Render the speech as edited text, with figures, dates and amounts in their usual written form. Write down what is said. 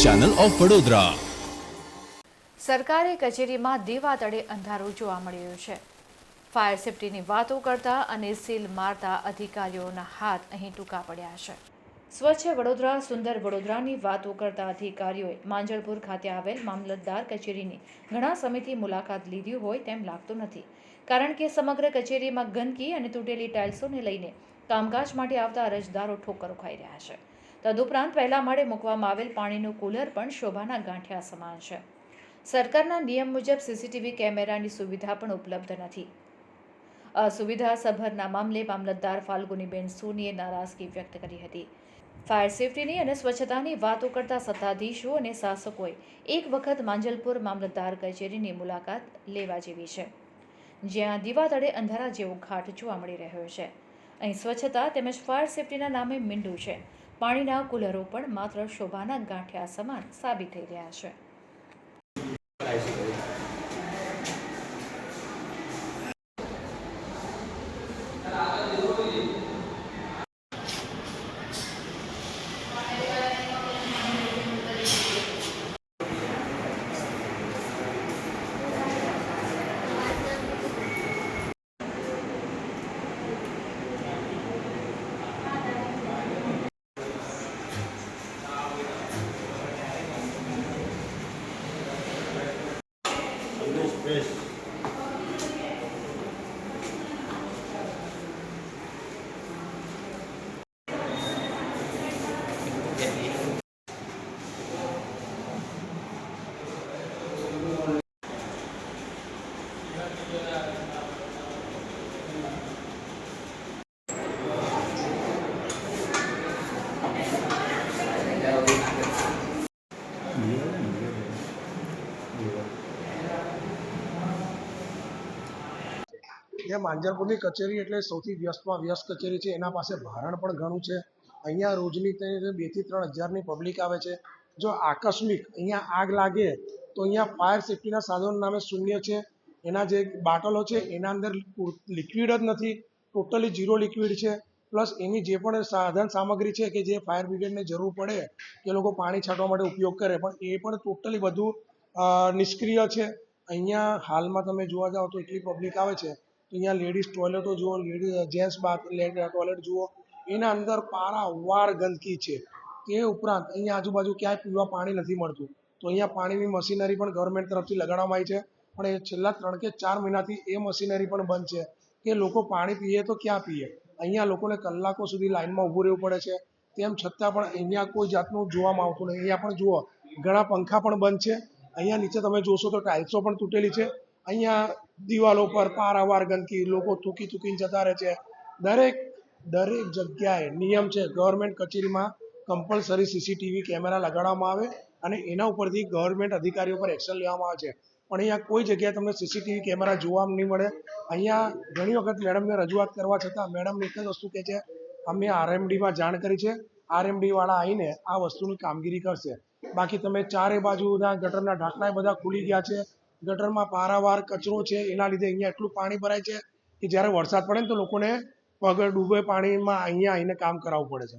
Channel of Vadodara. સરકારી કચેરીમાં દીવા તળે અંધારું જોવા મળી રહ્યું છે। ફાયર સેફટીની વાતો કરતા અને સીલ મારતા અધિકારીઓના હાથ અહીં ટૂંકા પડ્યા છે। સ્વચ્છ વડોદરા સુંદર વડોદરાની વાતો કરતા અધિકારીઓએ માંજલપુર ખાતે આવેલ મામલતદાર કચેરીની ઘણા સમયથી મુલાકાત લીધી હોય તેમ લાગતું નથી, કારણ કે સમગ્ર કચેરીમાં ગંદકી અને તૂટેલી ટાઇલ્સોને લઈને કામકાજ માટે આવતા અરજદારો ઠોકરો ખાઈ રહ્યા છે। તદુપરાંત પહેલા માળે મૂકવામાં આવેલ પાણીનું કુલર પણ શોભાના ગાંઠિયા સમાન છે। સરકારના નિયમ મુજબ સીસીટીવી કેમેરાની સુવિધા પણ ઉપલબ્ધ નથી। અસુવિધા સભરના મામલે મામલતદાર ફાલ્ગુનીબેન સોનીએ નારાજગી વ્યક્ત કરી હતી। ફાયર સેફટીની અને સ્વચ્છતાની વાતો કરતા સત્તાધીશો અને શાસકોએ એક વખત માંજલપુર મામલતદાર કચેરીની મુલાકાત લેવા જેવી છે, જ્યાં દીવા તળે અંધારા જેવો ઘાટ જોવા મળી રહ્યો છે। અહીં સ્વચ્છતા તેમજ ફાયર સેફટીના નામે મીંડું છે। પાણીના કુલરો પણ માત્ર શોભાના ગાંઠિયા સમાન સાબિત થઈ રહ્યા છે। જે માંજલપુરની કચેરી એટલે સૌથી વ્યસ્તમાં વ્યસ્ત કચેરી છે। એના પાસે ભારણ પણ ઘણું છે। અહીંયા રોજની 2 થી 3 હજારની પબ્લિક આવે છે। જો આકસ્મિક અહીંયા આગ લાગે તો અહીંયા ફાયર સેફટીના સાધનો નામે શૂન્ય છે। એના જે બાટલો છે એના અંદર લિક્વિડ જ નથી, ટોટલી ઝીરો લિક્વિડ છે। પ્લસ એની જે પણ સાધન સામગ્રી છે કે જે ફાયર બ્રિગેડને જરૂર પડે કે લોકો પાણી છાંટવા માટે ઉપયોગ કરે, પણ એ પણ ટોટલી બધું નિષ્ક્રિય છે। અહીંયા હાલમાં તમે જોવા જાઓ તો એટલી પબ્લિક આવે છે, અહીંયા લેડીઝ ટોયલેટો જુઓ, જેન્ટ્સ ટોયલેટ જુઓ, એના અંદર પારાવાર ગંદકી છે। એ ઉપરાંત અહીંયા આજુબાજુ ક્યાંય પીવા પાણી નથી મળતું, તો અહીંયા પાણીની મશીનરી પણ ગવર્મેન્ટ તરફથી લગાડવામાં આવી છે, પણ એ છેલ્લા 3 કે 4 મહિનાથી એ મશીનરી પણ બંધ છે કે લોકો પાણી પીએ તો ક્યાં પીએ। અહીંયા લોકોને કલાકો સુધી લાઇનમાં ઊભું રહેવું પડે છે। તેમ છતાં પણ અહીંયા કોઈ જાતનું જોવામાં આવતું નહીં। અહીંયા પણ જુઓ, ઘણા પંખા પણ બંધ છે। અહીંયા નીચે તમે જોશો તો ટાઇલ્સો પણ તૂટેલી છે। અહીંયા દિવાલો પર પારાવાર ગંદકી, લોકો થૂકીને જતા રહે છે। દરેક જગ્યાએ નિયમ છે, ગવર્મેન્ટ કચેરીમાં કમ્પલસરી સીસીટીવી કેમેરા લગાડવામાં આવે અને એના ઉપરથી ગવર્મેન્ટ અધિકારીઓ પર એક્શન લેવામાં આવે છે, પણ અહીંયા કોઈ જગ્યાએ તમને સીસીટીવી કેમેરા જોવા નહીં મળે। અહીંયા ઘણી વખત મેડમને રજૂઆત કરવા છતાં મેડમ એક જ વસ્તુ કહે છે, અમે આરએમડીમાં જાણ કરી છે, આરએમડીવાળા આવીને આ વસ્તુની કામગીરી કરશે। બાકી તમે ચારે બાજુના ગટરના ઢાંકણા બધા ખુલી ગયા છે, ગટરમાં પારાવાર કચરો છે, એના લીધે અહીંયા એટલું પાણી ભરાય છે કે જ્યારે વરસાદ પડે ને તો લોકોને પગ ડૂબે પાણીમાં અહીંયા આવીને કામ કરાવવું પડે છે।